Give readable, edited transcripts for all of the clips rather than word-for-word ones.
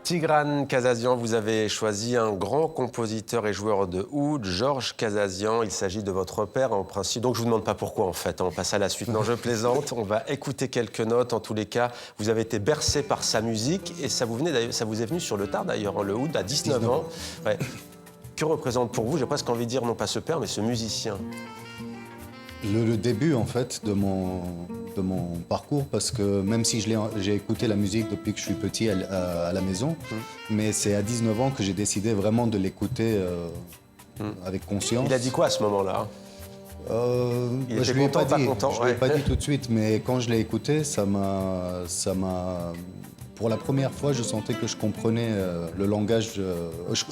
Tigran Kazazian, vous avez choisi un grand compositeur et joueur de oud, Georges Kazazian. Il s'agit de votre père en principe. Donc je ne vous demande pas pourquoi en fait, on passe à la suite. Non, je plaisante, on va écouter quelques notes. En tous les cas, vous avez été bercé par sa musique et ça vous est venu sur le tard d'ailleurs, le oud à 19 ans. Ouais. Que représente pour vous, j'ai presque envie de dire, non pas ce père, mais ce musicien? Le début en fait de mon parcours, parce que même si j'ai écouté la musique depuis que je suis petit à la maison, mais c'est à 19 ans que j'ai décidé vraiment de l'écouter avec conscience. Il a dit quoi à ce moment-là? Je lui ai pas dit, je lui ai pas dit tout de suite, mais quand je l'ai écouté, ça m'a pour la première fois, je sentais que je comprenais le langage.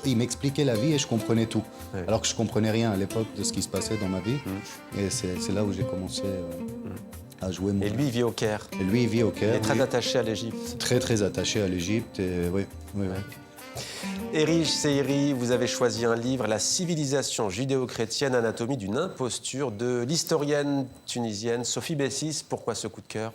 Il m'expliquait la vie et je comprenais tout. Ouais. Alors que je ne comprenais rien à l'époque de ce qui se passait dans ma vie. Et c'est là où j'ai commencé à jouer mon. Et lui, il vit au Caire. Et lui, il vit au Caire. Il est très attaché à l'Égypte. Très, très attaché à l'Égypte. Et oui, oui, oui. Erij Seiri, vous avez choisi un livre, La civilisation judéo-chrétienne, anatomie d'une imposture, de l'historienne tunisienne Sophie Bessis. Pourquoi ce coup de cœur?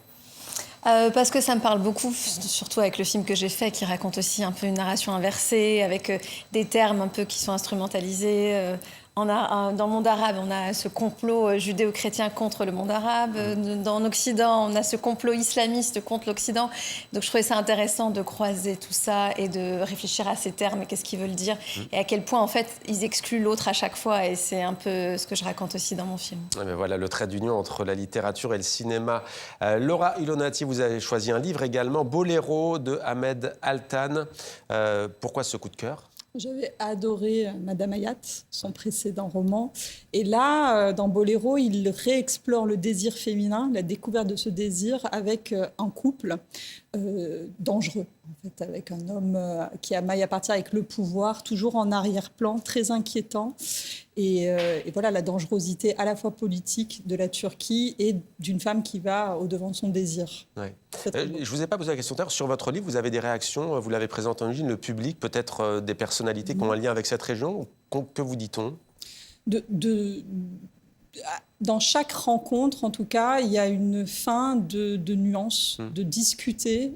Parce que ça me parle beaucoup, surtout avec le film que j'ai fait, qui raconte aussi un peu une narration inversée, avec des termes un peu qui sont instrumentalisés. Dans le monde arabe, on a ce complot judéo-chrétien contre le monde arabe. Dans l'Occident, on a ce complot islamiste contre l'Occident. Donc je trouvais ça intéressant de croiser tout ça et de réfléchir à ces termes et qu'est-ce qu'ils veulent dire. Et à quel point, en fait, ils excluent l'autre à chaque fois. Et c'est un peu ce que je raconte aussi dans mon film. Ouais, mais voilà, le trait d'union entre la littérature et le cinéma. Laura Ilonati, vous avez choisi un livre également, Boléro, de Ahmed Altan. Pourquoi ce coup de cœur? J'avais adoré Madame Hayat, son précédent roman. Et là, dans Boléro, il réexplore le désir féminin, la découverte de ce désir avec un couple dangereux, en fait, avec un homme qui a maille à partir avec le pouvoir, toujours en arrière-plan, très inquiétant. Et voilà la dangerosité à la fois politique de la Turquie et d'une femme qui va au-devant de son désir. Ouais. Je ne vous ai pas posé la question tout à l'heure. Sur votre livre, vous avez des réactions, vous l'avez présenté en origine, le public, peut-être des personnalités qui ont un lien avec cette région. Que vous dit-on? Dans chaque rencontre, en tout cas, il y a une fin de nuances, de discuter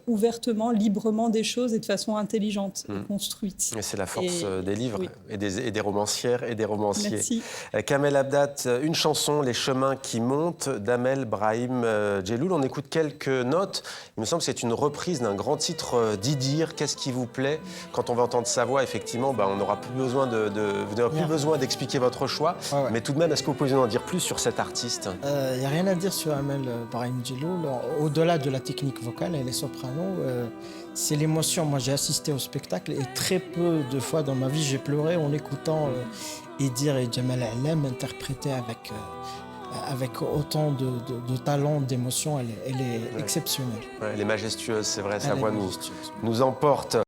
ouvertement, librement des choses et de façon intelligente et construite. Et c'est la force des livres oui. et des romancières et des romanciers. Merci. Kamel Abdat, une chanson, Les chemins qui montent, d'Amel Brahim Djeloul. On écoute quelques notes. Il me semble que c'est une reprise d'un grand titre d'Idir. Qu'est-ce qui vous plaît? Quand on va entendre sa voix, effectivement, on n'aura plus besoin vous n'aurez plus besoin d'expliquer votre choix. Ouais. Mais tout de même, est-ce que vous pouvez en dire plus sur cet artiste? Il n'y a rien à dire sur Amel Brahim Djeloul. Au-delà de la technique vocale, elle est soprano. C'est l'émotion. Moi, j'ai assisté au spectacle et très peu de fois dans ma vie, j'ai pleuré en écoutant Idir et Jamal Alem interpréter avec autant de talent, d'émotion. Elle est exceptionnelle. Ouais, elle est majestueuse, c'est vrai. Sa voix nous emporte.